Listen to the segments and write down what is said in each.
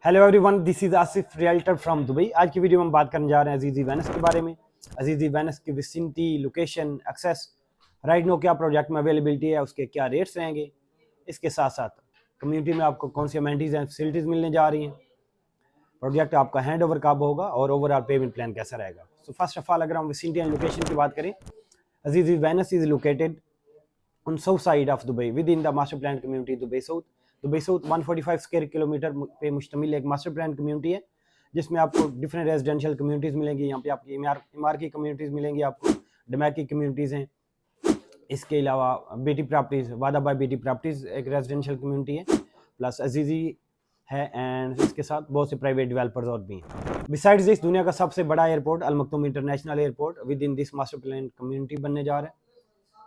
Hello everyone, this is Asif realtor from Dubai. आज की video में हम बात करने जा रहे हैं अजीज़ी वेनिस के बारे में। अजीज़ी वेनिस की vicinity, location, access, right now क्या प्रोजेक्ट में अवेलेबिलिटी है, उसके क्या रेट्स रहेंगे, इसके साथ साथ कम्युनिटी में आपको कौन सी अमेनिटीज़ एंड फैसिलिटीज़ मिलने जा रही हैं, प्रोजेक्ट आपका हैंड ओवर कब होगा और ओवरऑल पेमेंट प्लान कैसा रहेगा। सो फर्स्ट ऑफ ऑल अगर हम विसिनिटी एंड लोकेशन की बात करें, Azizi Venice is located on south side of Dubai within the master plan community Dubai South. Dubai south 145 square kilometre पे मुश्तमिल एक मास्टर प्लान कम्युनिटी है, जिसमें आपको डिफरेंट रेजिडेंशियल कम्युनिटीज़ मिलेंगी। यहाँ पे आपकी इमार की कम्युनिटीज़ मिलेंगी, आपको डमैक की कम्युनिटीज़ हैं। इसके अलावा बेटी प्रॉपर्टीज़, वादा बाय बेटी प्रॉपर्टीज़ एक रेजिडेंशियल कम्युनिटी है, प्लस अजीज़ी है, एंड इसके साथ बहुत से प्राइवेट डेवलपर्स और भी हैं। बिसाइड्स दिस, दुनिया का सबसे बड़ा airport Al Maktoum international airport within this master plan community बनने जा रहा है।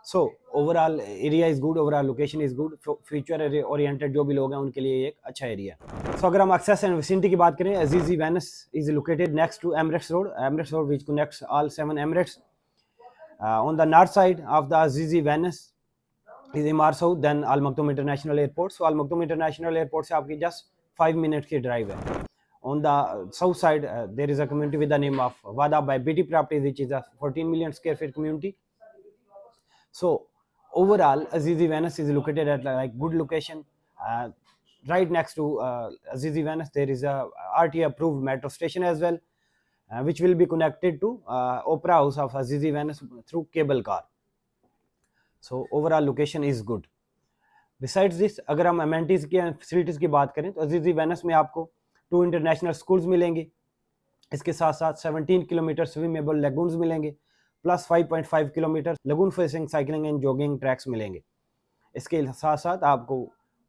So overall area is good, overall location is good, future oriented जो भी लोग हैं उनके लिए एक अच्छा एरिया है। सो अगर हम एक्सेस एंड विसिनिटी की बात करें, Azizi Venice is located next to Emirates road which connects all 7 Emirates. On the north side of the Azizi Venice is Emaar South, then Al Maktoum international airport. So Al Maktoum international airport से आपकी just 5 minute की drive है। On the south side, there is a community with the name of Wada by BT Properties, which is a 14 million square feet community. So overall, Azizi Venice is located at like good location. Right next to Azizi Venice, there is a RTA approved metro station as well, which will be connected to Opera House of Azizi Venice through cable car. So overall location is good. Besides this, अगर हम amenities की facilities की बात करें तो अजीज़ी Venice में आपको 2 international schools मिलेंगे। इसके साथ साथ 17 किलोमीटर स्विमेबल लेगून्स मिलेंगे, plus 5.5 kilometre lagoon facing cycling and jogging tracks मिलेंगे। इसके साथ साथ आपको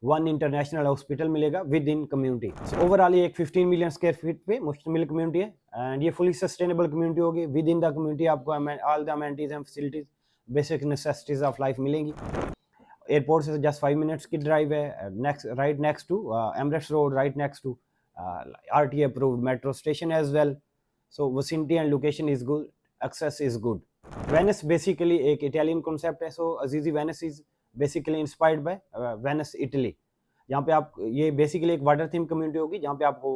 1 इंटरनेशनल हॉस्पिटल मिलेगा विद इन कम्युनिटी। ओवरऑल ये एक 15 मिलियन स्क्वायर फीट पे मुश्तमिल कम्युनिटी है, एंड ये फुली सस्टेनेबल कम्युनिटी होगी। विद इन द कम्युनिटी आपको all the amenities and facilities, basic necessities of life मिलेंगी। एयरपोर्ट से जस्ट 5 मिनट्स की ड्राइव है। Right next to Emirates road, right next to RTA approved metro station as well. So vicinity and location is good, access is good. Venice basically एक Italian concept है, so Azizi Venice is basically inspired by Venice, Italy. यहाँ पे आप ये basically एक water theme community होगी, जहाँ पे आपको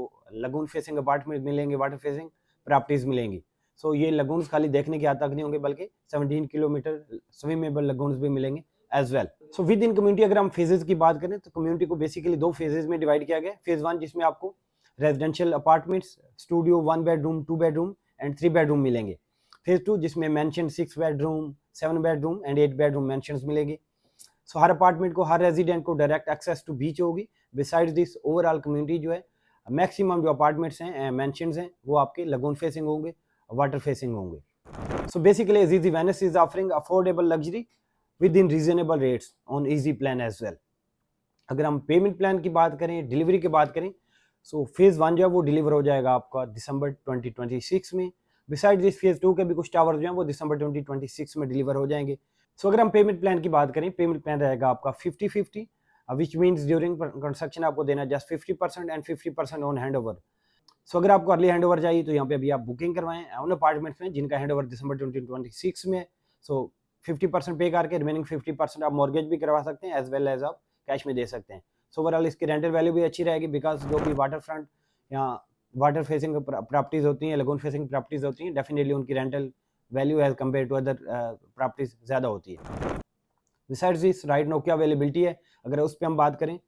लगून फेसिंग अपार्टमेंट मिलेंगे, वाटर फेसिंग प्रॉपर्टीज मिलेंगी। सो ये लगून्स खाली देखने के हाथ तक नहीं होंगे, बल्कि 17 किलोमीटर स्विमेबल लगून्स भी मिलेंगे as well. So within community अगर हम फेजेस की बात करें तो कम्युनिटी को बेसिकली 2 फेजेस में डिवाइड किया गया। फेज 1 जिसमें आपको residential apartments, studio, 1 bedroom, 2 bedroom and 3 bedroom मिलेंगे। फेज 2 जिसमें mention 6 bedroom, 7 bedroom and 8 bedroom mentions मिलेंगे। सो हर अपार्टमेंट को, हर रेजिडेंट को डायरेक्ट एक्सेस टू बीच होगी। बिसाइड्स दिस ओवरऑल कम्युनिटी जो है, मैक्सिमम जो अपार्टमेंट्स हैं, मेंशंस हैं, वो आपके लगून फेसिंग होंगे, वाटर फेसिंग होंगे। So basically Azizi Venice is offering affordable luxury within reasonable rates on easy plan as well. अगर हम पेमेंट प्लान की बात करें, डिलीवरी की बात करें, सो फेज़ 1 जो है वो डिलीवर हो जाएगा आपका दिसंबर 2026 में। बिसाइड दिस फेज़ 2 के भी कुछ टावर जो हैं वो दिसंबर 2026 में डिलीवर हो जाएंगे। सो अगर हम पेमेंट प्लान की बात करें, पेमेंट प्लान रहेगा आपका 50-50, विच मीन्स ड्यूरिंग कंस्ट्रक्शन आपको देना just 50% and 50% on hand over. So अगर आपको अर्ली हैंड ओवर चाहिए तो यहाँ पे अभी आप बुकिंग करवाएं उन अपार्टमेंट्स में जिनका हैंड ओवर दिसंबर 2026 में। सो 50% पे करके रिमेनिंग 50% आप मॉर्गेज भी करवा सकते हैं, एज वेल एज आप कैश में दे सकते हैं। सो ओवरऑल इसकी रेंटल वैल्यू भी अच्छी रहेगी, बिकॉज जो भी वाटर फ्रंट या वाटर फेसिंग प्रॉपर्टीज होती हैं, लगून फेसिंग प्रॉपर्टीज होती हैं, डेफिनेटली उनकी rental value as compare to other properties ज़्यादा होती है। बिसाइड्स दिस राइट नो क्या अवेलेबिलिटी है, अगर उस पर हम बात करें,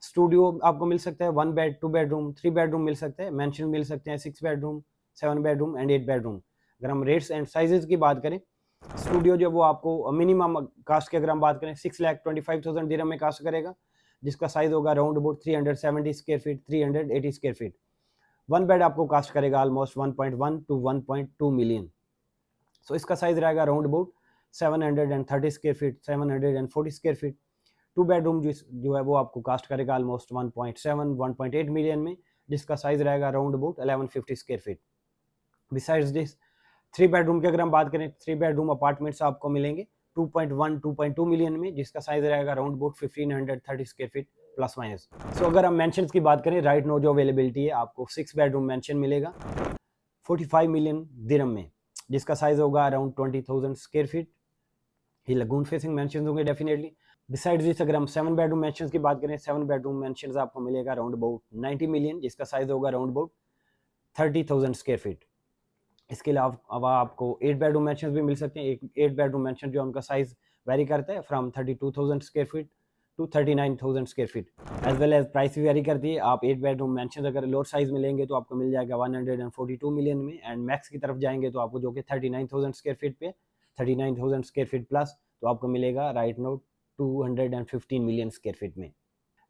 स्टूडियो आपको मिल सकता है 1 बेड, 2 बेडरूम, 3 बेडरूम मिल सकते हैं, मेंशन मिल सकते हैं 6 बेडरूम, 7 बेडरूम एंड 8 बेडरूम। अगर हम रेट्स एंड साइजेस की बात करें, स्टूडियो जो वो आपको मिनिमम कास्ट की अगर हम बात करें 6,25,000 दिरहम में कास्ट करेगा, जिसका साइज होगा around about 370 square feet, 380 square feet. 1 bed आपको कास्ट करेगा ऑलमोस्ट 1.1 टू 1.2 मिलियन। सो इसका साइज रहेगा around about 730 square feet, 740 square feet. 2 bedroom जो है वो आपको कास्ट करेगा ऑलमोस्ट 1.7, 1.8 मिलियन में, जिसका साइज रहेगा around about 1150 square feet. Besides this 3 bedroom की अगर हम बात करें, 3 बेडरूम अपार्टमेंट्स आपको मिलेंगे 2.1, 2.2 मिलियन में, जिसका साइज रहेगा around about 1530 square feet plus minus. So अगर हम मेंशंस की बात करें, राइट नो जो अवेलेबिलिटी है, आपको 6 बेडरूम मेंशन मिलेगा 45 मिलियन दिरहम में, जिसका साइज होगा अराउंड 20,000 स्क्वायर फीट। ये लगून फेसिंग मेंशंस होंगे डेफिनेटली। बिसाइड्स दिस अगर हम 7 बेडरूम मैंशंस की बात करें, 7 बेडरूम मैंशंस आपको मिलेगा अराउंड अबाउट 90 मिलियन, जिसका साइज होगा अराउंड अबाउट 30,000 स्क्वायर फीट। इसके अलावा आपको 8 बेडरूम मैंशंस भी मिल सकते हैं। एक 8 बेडरूम मैंशन जो उनका साइज वेरी करता है from 32,000 square feet to 39,000 square feet, as well as price भी वेरी करती है। आप 8 बेडरूम मैंशन अगर लोअर साइज में लेंगे तो आपको मिल जाएगा 142 मिलियन में, एंड मैक्स की तरफ जाएंगे तो आपको जो कि 39,000 स्क्वायर फीट पे 39,000 स्क्वायर फीट प्लस तो आपको मिलेगा right now 215 million square feet में।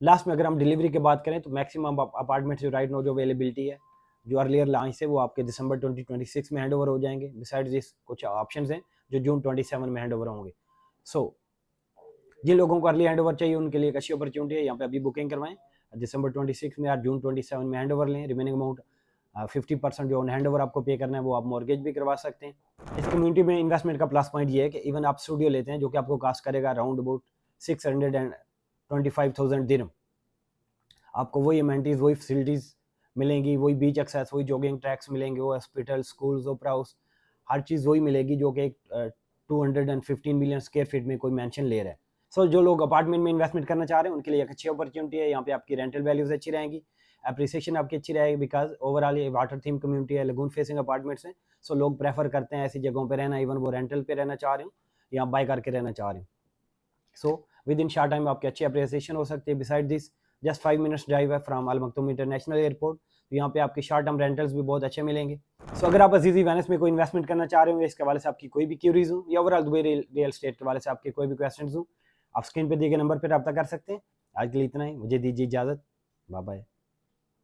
लास्ट में अगर हम डिलीवरी की बात करें तो मैक्सिमम अपार्टमेंट जो राइट नाउ जो अवेलेबिलिटी है जो अर्लियर लॉन्च है वो आपके दिसंबर 2026 में हैंडओवर हो जाएंगे। बिसाइड्स दिस कुछ ऑप्शंस हैं जो जून 27 में हैंडओवर होंगे। सो जिन लोगों को अर्ली हैंडओवर चाहिए उनके लिए एक अच्छी अपॉर्चुनिटी है, यहाँ पे अभी बुकिंग करवाएं दिसंबर 26 में या जून 27 में हैंडओवर लें। रिमेनिंग अमाउंट 50% जो ऑन हैंडओवर आपको पे करना है वो आप मॉर्गेज भी करवा सकते हैं। इस कम्युनिटी में इन्वेस्टमेंट का प्लस पॉइंट ये है कि इवन आप स्टूडियो लेते हैं जो कि आपको कास्ट करेगा अराउंड अबाउट 625,000 दिरहम, आपको वही अमेनिटीज वही फैसिलिटीज़ मिलेंगी, वही बीच एक्सेस, वही जॉगिंग ट्रैक्स मिलेंगे, वो हॉस्पिटल, स्कूल्स, ओपरा हाउस, हर चीज़ वही मिलेगी जो कि 215 मिलियन स्क्वायर फीट में कोई मेंशन ले रहा है। सो जो लोग अपार्टमेंट में इन्वेस्टमेंट करना चाह रहे हैं उनके लिए एक अच्छी अपॉर्चुनिटी है। यहाँ पे आपकी रेंटल वैल्यूज अच्छी रहेंगी, अप्रिसिएशन आपकी अच्छी रहेगी, बिकॉज ओवरऑल ये वाटर थीम कम्युनिटी है, लगून फेसिंग अपार्टमेंट्स हैं। सो लोग प्रेफर करते हैं ऐसी जगहों पर रहना, इवन वो रेंटल पे रहना चाह रहे हो या बाय करके रहना चाह रहे हो। So within short time आपकी अच्छी अप्रिसिएशन हो सकती है। Beside this just 5 minutes drive है from Al Maktoum international airport, तो यहाँ पे आपके शॉर्ट टर्म रेंटल्स भी बहुत अच्छे मिलेंगे। सो अगर आप अजीज़ी वेनिस में कोई इन्वेस्टमेंट करना चाह रहे हो, इसके हवाले से आपकी कोई भी क्यूरीज हो या ओवरऑल दुबई रियल एस्टेट के हवाले से आपके कोई भी क्वेश्चन हो, आप स्क्रीन पे दिए गए नंबर पर रब्ता कर सकते हैं। आज के लिए इतना ही, मुझे दीजिए इजाज़त, बाय बाय।